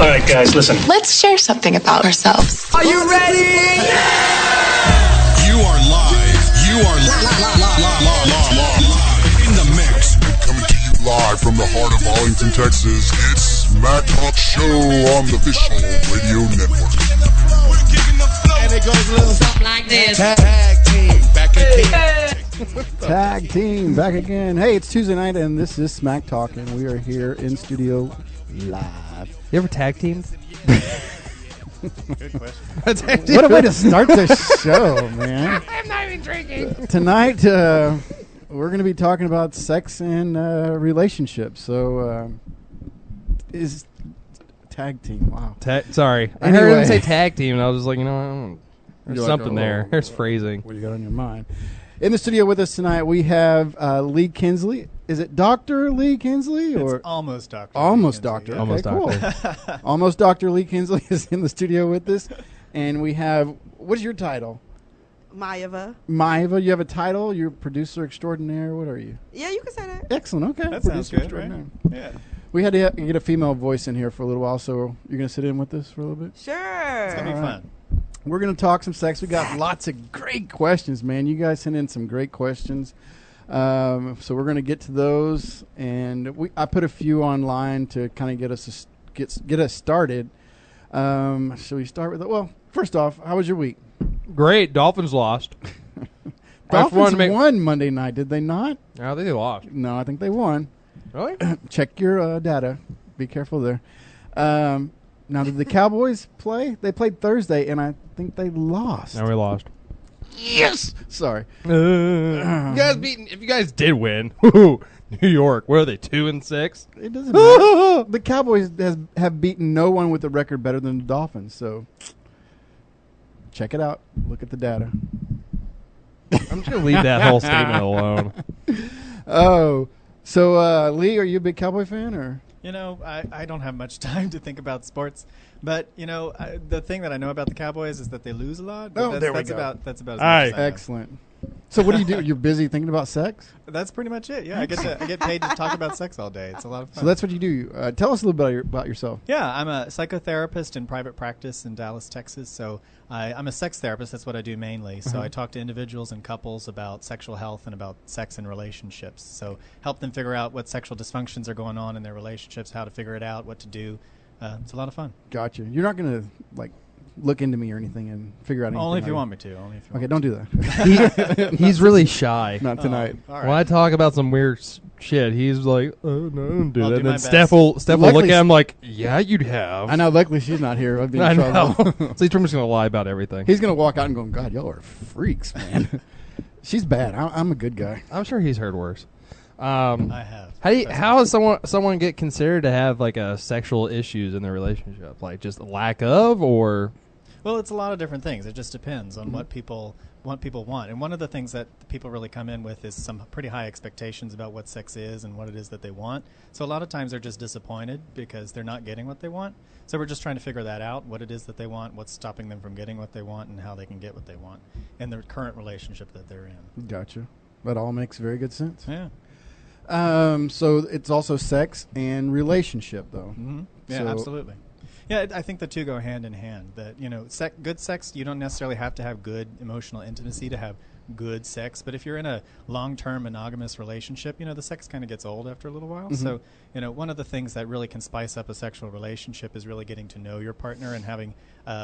All right, guys, listen. Let's share something about ourselves. Are you ready? You are live. You are live in the mix. Coming to you live from the heart of Arlington, Texas. It's SmackTalk Show on the Official Radio Network. And it goes a little something like this. Tag team back again. Tag team back again. Hey, it's Tuesday night, and this is SmackTalk, and we are here in studio live. You ever tag teamed? Good question. What a way to start the show, man. I'm not even drinking. Tonight, we're going to be talking about sex and relationships. So, is tag team. Wow. Sorry. I Anyway. heard him say tag team, and I was just like, you know, there's You're like, something oh, there. There's phrasing. What do you got on your mind? In the studio with us tonight, we have Lee Kinsley. Is it Dr. Lee Kinsley? Or It's almost Dr. Almost Lee Doctor. Kinsley, Okay, Almost cool. Doctor. Almost Dr. Lee Kinsley is in the studio with us. And we have, what is your title? Mayava. Maiva, you have a title? You're producer extraordinaire. What are you? Yeah, you can say that. Excellent. Okay. That sounds Producer good, right? extraordinaire. Yeah. We had to get a female voice in here for a little while, so you're going to sit in with us for a little bit? Sure. It's going to be All right. fun. We're going to talk some sex. We got lots of great questions, man. You guys sent in some great questions. So we're going to get to those, and I put a few online to kind of get us started. Shall we start with it? Well, first off, how was your week? Great. Dolphins lost. Dolphins won Monday night, did they not? No, they lost. No, I think they won. Really? Check your data. Be careful there. Now, did the Cowboys play? They played Thursday, and I think they lost. No, we lost. Yes. Sorry. If you guys did win, New York, where are they, 2-6? It doesn't matter. The Cowboys have beaten no one with a record better than the Dolphins, so check it out. Look at the data. I'm just going to leave that whole statement alone. Oh, so Lee, are you a big Cowboy fan, or? You know, I don't have much time to think about sports, but, you know, the thing that I know about the Cowboys is that they lose a lot. But there we that's go. That's about as Aye. much as I know. Excellent. So what do you do? You're busy thinking about sex? That's pretty much it. Yeah, I get paid to talk about sex all day. It's a lot of fun. So that's what you do. Tell us a little bit about yourself. Yeah, I'm a psychotherapist in private practice in Dallas, Texas. So I'm a sex therapist. That's what I do mainly. So I talk to individuals and couples about sexual health and about sex and relationships. So help them figure out what sexual dysfunctions are going on in their relationships, how to figure it out, what to do. It's a lot of fun. Gotcha. You're not going to look into me or anything and figure out anything. Only if you are want me to. Only if you Okay, want don't do that. He's really shy. Not tonight. All When I right. talk about some weird shit, he's like, oh, no, don't do I'll that. do And my then best. Steph will look Luckily- at him like, yeah, you'd have. I know. Luckily, she's not here. I'd be in I know. trouble. So he's pretty much going to lie about everything. He's going to walk out and go, God, y'all are freaks, man. She's bad. I'm a good guy. I'm sure he's heard worse. I have. How does someone get considered to have like a sexual issues in their relationship? Like just lack of, or Well, it's a lot of different things. It just depends on what people want. And one of the things that people really come in with is some pretty high expectations about what sex is and what it is that they want. So a lot of times they're just disappointed because they're not getting what they want. So we're just trying to figure that out, what it is that they want, what's stopping them from getting what they want, and how they can get what they want in their current relationship that they're in. Gotcha. That all makes very good sense. Yeah. So it's also sex and relationship, though. Mm-hmm. Yeah, So- absolutely. Yeah, I think the two go hand in hand. That, you know, good sex, you don't necessarily have to have good emotional intimacy to have good sex. But if you're in a long-term monogamous relationship, you know, the sex kind of gets old after a little while. So, you know, one of the things that really can spice up a sexual relationship is really getting to know your partner and having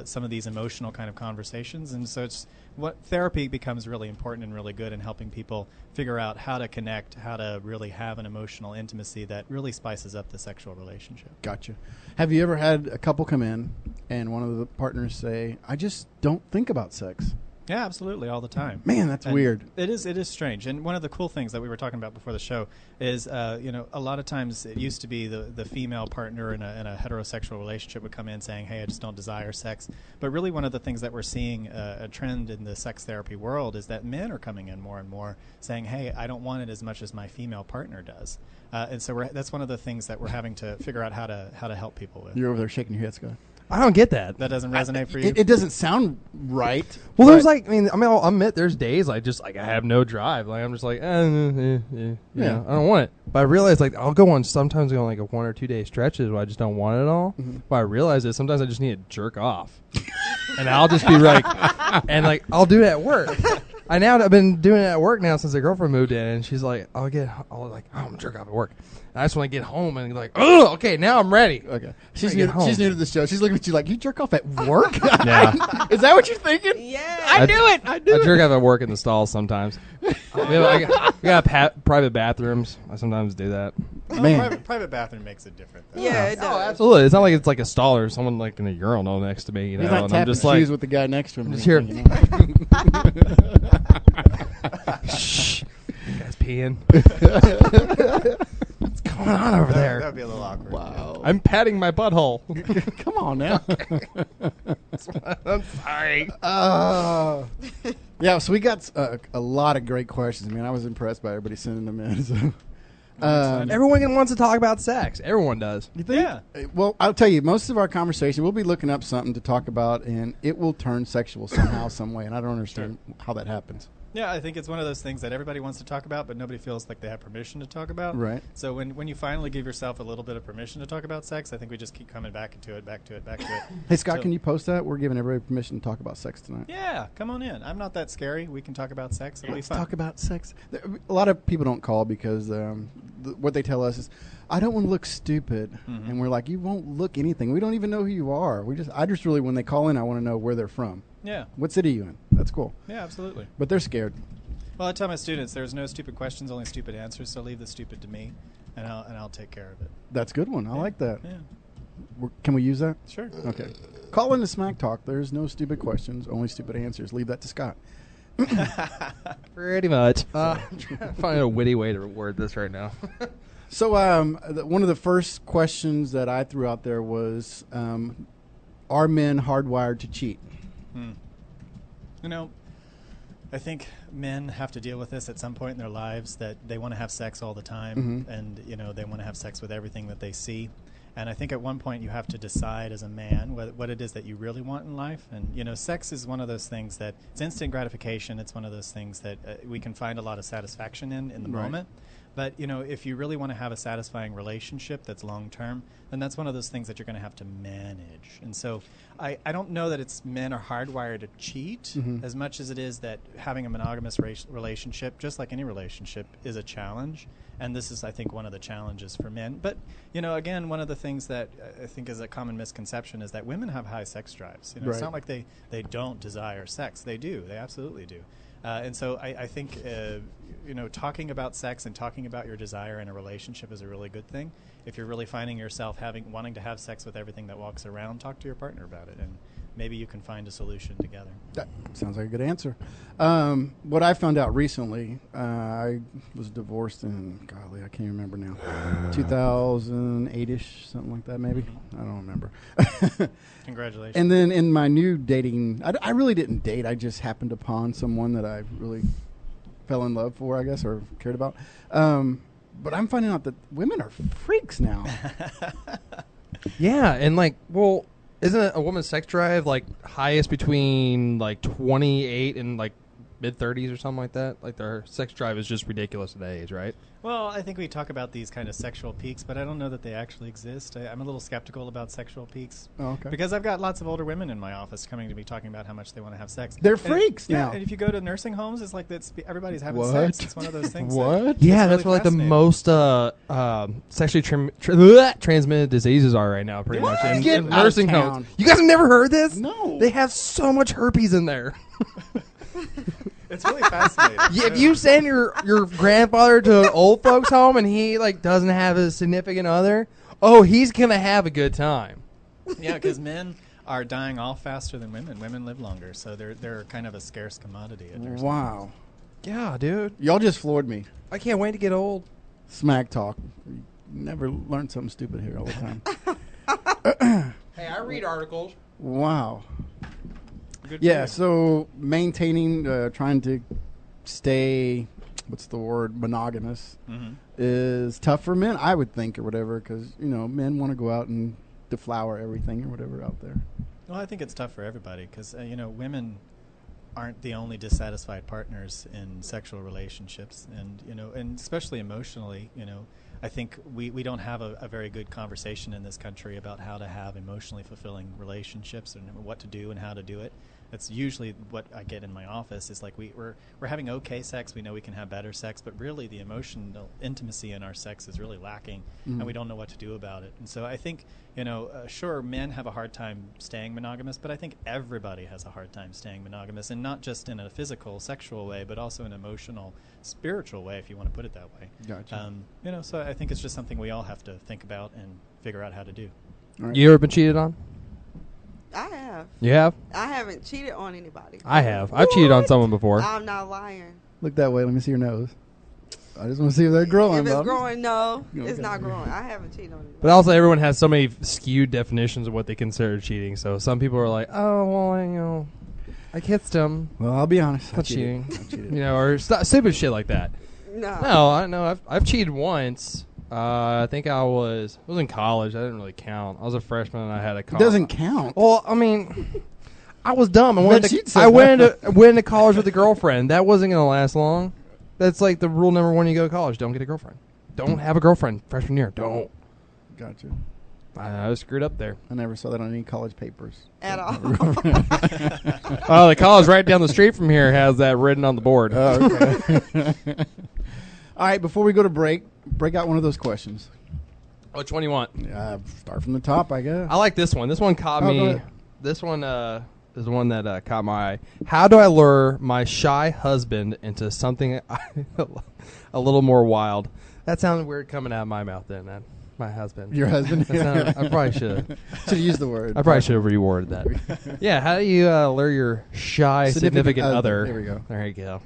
some of these emotional kind of conversations. And so it's what therapy becomes really important and really good in helping people figure out how to connect, how to really have an emotional intimacy that really spices up the sexual relationship. Gotcha. Have you ever had a couple come in and one of the partners say, I just don't think about sex? Yeah, absolutely, all the time. Man, that's And weird. It is strange. And one of the cool things that we were talking about before the show is, you know, a lot of times it used to be the female partner in a heterosexual relationship would come in saying, hey, I just don't desire sex. But really one of the things that we're seeing a trend in the sex therapy world is that men are coming in more and more saying, hey, I don't want it as much as my female partner does. And so that's one of the things that we're having to figure out how to help people with. You're over there shaking your head, Scott. I don't get that. That doesn't resonate for you? It doesn't sound right. Well, there's but- like, I'll admit there's days like just like I have no drive. Like I'm just like, you know, I don't want it. But I realize like I'll go on sometimes like a 1 or 2 day stretches where I just don't want it at all. But I realize that sometimes I just need to jerk off, and I'll just be like, and like I'll do it at work. I've been doing it at work now since the girlfriend moved in, and she's like, I'm gonna jerk off at work. And I just want to get home and like, oh, okay, now I'm ready. Okay. She's new to the show. She's looking at you like, you jerk off at work? Yeah. Is that what you're thinking? Yeah. I knew it. I jerk off at work in the stalls sometimes. I got private bathrooms. I sometimes do that. Man. Private bathroom makes it different. Though. Yeah, it does. Oh, absolutely. It's not like it's like a stall or someone like in a urinal next to me. You know, He's not and tapping I'm just shoes like, with the guy next to him. just here. You know? shh, you guys peeing. What's going on over there? That would be a little awkward. Wow. I'm patting my butthole. Come on now. I'm sorry. Yeah, so we got a lot of great questions, man. I was impressed by everybody sending them in. So. Everyone wants to talk about sex. Everyone does. You think? Yeah. Well, I'll tell you, most of our conversation, we'll be looking up something to talk about, and it will turn sexual somehow, some way, and I don't understand how that happens. Yeah, I think it's one of those things that everybody wants to talk about, but nobody feels like they have permission to talk about. Right. So when you finally give yourself a little bit of permission to talk about sex, I think we just keep coming back to it. Hey, Scott, So- can you post that? We're giving everybody permission to talk about sex tonight. Yeah, come on in. I'm not that scary. We can talk about sex. It'll be Let's fun. talk about sex. A lot of people don't call because what they tell us is, I don't want to look stupid. Mm-hmm. And we're like, you won't look anything. We don't even know who you are. I just really, when they call in, I want to know where they're from. Yeah. What city are you in? That's cool. Yeah, absolutely. But they're scared. Well, I tell my students there's no stupid questions, only stupid answers. So leave the stupid to me, and I'll take care of it. That's a good one. I like that. Yeah, Can we use that? sure. Okay. Call into SmackTalk. There's no stupid questions, only stupid answers. Leave that to Scott. Pretty much. I'm trying to find a witty way to word this right now. So one of the first questions that I threw out there was, are men hardwired to cheat? You know, I think men have to deal with this at some point in their lives, that they want to have sex all the time, and they want to have sex with everything that they see. And I think at one point you have to decide as a man what it is that you really want in life. And sex is one of those things that it's instant gratification. It's one of those things that we can find a lot of satisfaction in the Right. moment. But if you really want to have a satisfying relationship that's long term, then that's one of those things that you're going to have to manage. And so I don't know that it's men are hardwired to cheat as much as it is that having a monogamous relationship, just like any relationship, is a challenge. And this is, I think, one of the challenges for men. But, again, one of the things that I think is a common misconception is that women have high sex drives. Right. It's not like they don't desire sex. They do. They absolutely do. And so I think, talking about sex and talking about your desire in a relationship is a really good thing. If you're really finding yourself wanting to have sex with everything that walks around, talk to your partner about it, and maybe you can find a solution together. That sounds like a good answer. What I found out recently, I was divorced in, golly, I can't remember now, 2008-ish, something like that maybe. I don't remember. Congratulations. And then in my new dating, I really didn't date. I just happened upon someone that I really fell in love for, I guess, or cared about. But I'm finding out that women are freaks now. Yeah, and isn't a woman's sex drive like highest between like 28 and like mid 30s or something like that? Like their sex drive is just ridiculous at that age, right? Well, I think we talk about these kind of sexual peaks, but I don't know that they actually exist. I'm a little skeptical about sexual peaks. Oh, okay. Because I've got lots of older women in my office coming to me talking about how much they want to have sex. They're And freaks now. Yeah, and if you go to nursing homes, it's like everybody's having What? sex. It's one of those things. What? Yeah, It's that's really where like the fascinating. most sexually transmitted diseases are right now, pretty What? much in Get out of nursing town. homes. You guys have never heard this? No. They have so much herpes in there. It's really fascinating. If you send your grandfather to an old folks home and he like doesn't have a significant other, he's gonna have a good time. Yeah, because men are dying off faster than women. Women live longer, so they're kind of a scarce commodity. At nursing Wow. homes. Yeah, dude. Y'all just floored me. I can't wait to get old. Smack talk. You never learn something stupid here all the time. Hey, I read articles. Wow. Good for Yeah, you. so maintaining, trying to stay, monogamous Mhm. is tough for men, I would think, or whatever, because, men want to go out and deflower everything or whatever out there. Well, I think it's tough for everybody because, women aren't the only dissatisfied partners in sexual relationships. And especially emotionally, I think we don't have a very good conversation in this country about how to have emotionally fulfilling relationships and what to do and how to do it. That's usually what I get in my office is like we're having okay sex. We know we can have better sex, but really the emotional intimacy in our sex is really lacking, and we don't know what to do about it. And so I think, sure, men have a hard time staying monogamous, but I think everybody has a hard time staying monogamous, and not just in a physical, sexual way, but also in an emotional, spiritual way, if you want to put it that way. Gotcha. So I think it's just something we all have to think about and figure out how to do. Right. You ever been cheated on? I have. You have? I haven't cheated on anybody. I have. I've cheated on someone before. I'm not lying. Look that way. Let me see your nose. I just want to see if they're growing. If it's Bob. growing, no, Okay. it's not growing. I haven't cheated on anybody. But also, everyone has so many skewed definitions of what they consider cheating. So some people are like, "Oh, well, I kissed him." Well, I'll be honest. That's cheating. I cheated. Or stupid shit like that. No. No, I know. I've cheated once. I think I was in college. I didn't really count. I was a freshman and I had a It college. doesn't count. Well, I mean, I was dumb. I Bet went she'd say into college with a girlfriend. That wasn't going to last long. That's like the rule number one: you go to college, don't get a girlfriend. Don't have a girlfriend freshman year. Don't. Gotcha. I was screwed up there. I never saw that on any college papers. At all. Oh, the college right down the street from here has that written on the board. Okay. All right, before we go to break out one of those questions. Which one do you want? Start from the top, I guess. I like this one. This one caught Oh, go me. ahead. This one is one that caught my eye. How do I lure my shy husband into something a little more wild? That sounded weird coming out of my mouth then, man. My husband. Your husband? I probably should have used the word. I probably should have reworded that. Yeah, how do you lure your shy significant other? There we go. There you go.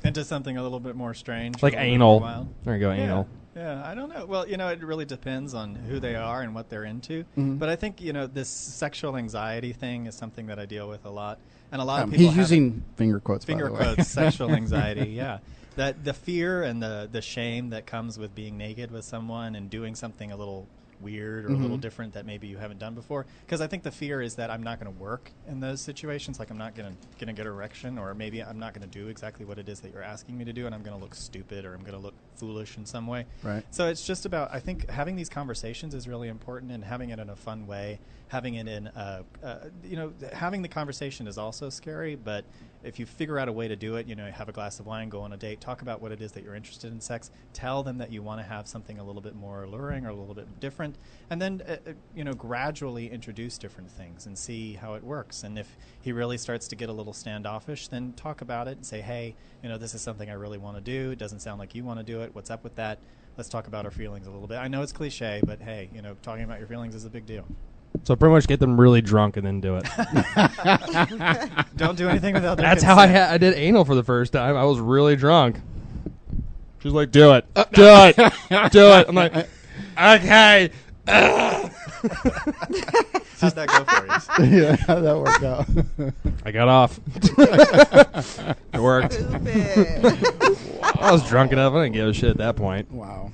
Into something a little bit more strange. Like a little bit anal. more wild. There you go, anal. Yeah, I don't know. Well, it really depends on who they are and what they're into. Mhm. But I think, this sexual anxiety thing is something that I deal with a lot. And a lot of people He's have using finger quotes, finger by the way. quotes, sexual anxiety, yeah. That the fear and the shame that comes with being naked with someone and doing something a little weird or a little different that maybe you haven't done before. Because I think the fear is that I'm not going to work in those situations. Like I'm not going to get erection, or maybe I'm not going to do exactly what it is that you're asking me to do, and I'm going to look stupid or I'm going to look foolish in some way. Right. So it's just about, I think having these conversations is really important, and having it in a fun way. Having it in, having the conversation is also scary, but if you figure out a way to do it, have a glass of wine, go on a date, talk about what it is that you're interested in sex, tell them that you want to have something a little bit more alluring or a little bit different, and then, gradually introduce different things and see how it works. And if he really starts to get a little standoffish, then talk about it and say, hey, this is something I really want to do. It doesn't sound like you want to do it. What's up with that? Let's talk about our feelings a little bit. I know it's cliche, but hey, talking about your feelings is a big deal. So pretty much get them really drunk and then do it. Don't do anything without their That's consent. how I did anal for the first time. I was really drunk. She's like, do it. Do it. Do it. I'm like, okay. How'd that go for you? Yeah, how'd that work out? I got off. It worked. Stupid. I was drunk enough. I didn't give a shit at that point. Wow.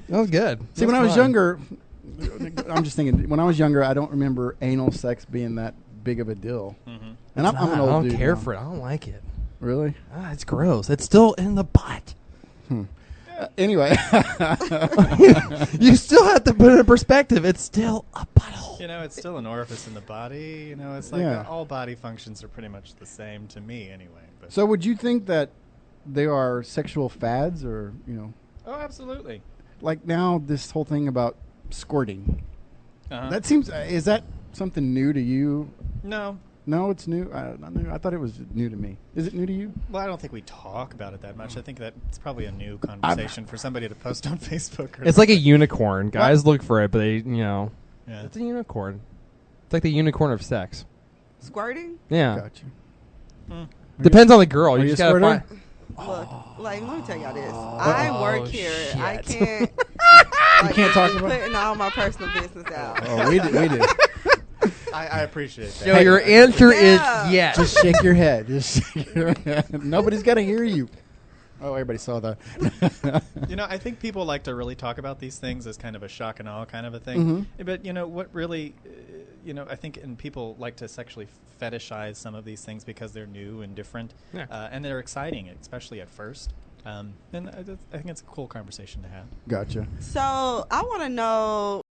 That was good. See, when I was younger, I'm just thinking, when I was younger, I don't remember anal sex being that big of a deal. Mm-hmm. And I'm an I old don't dude care now. for it. I don't like it. Really? It's gross. It's still in the butt. Anyway. You still have to put it in perspective. It's still a butthole. It's still an orifice in the body. It's like Yeah. all body functions are pretty much the same to me anyway. But So would you think that they are sexual fads or, oh, absolutely. like now this whole thing about squirting? Uh-huh. That seems, is that something new to you? No. No, it's new. Not new. I thought it was new to me. Is it new to you? Well, I don't think we talk about it that much. I think that it's probably a new conversation for somebody to post on Facebook. Or It's like a unicorn. Guys look for it, but they, yeah. it's a unicorn. It's like the unicorn of sex. Squirting? Yeah. Got you. Depends on the girl. Are You you just a gotta squirter? find. Look, let me tell y'all this. I work here. I shit. can't. You can't talk about putting all my personal business out. Oh, we did. I appreciate that. Yo, your answer Yeah. is yes. Just shake your head. Just shake your head. Nobody's got to hear you. Oh, everybody saw that. I think people like to really talk about these things as kind of a shock and awe kind of a thing. But, what really, I think people like to sexually fetishize some of these things because they're new and different. Yeah. And they're exciting, especially at first. And I think it's a cool conversation to have. Gotcha. So I want to know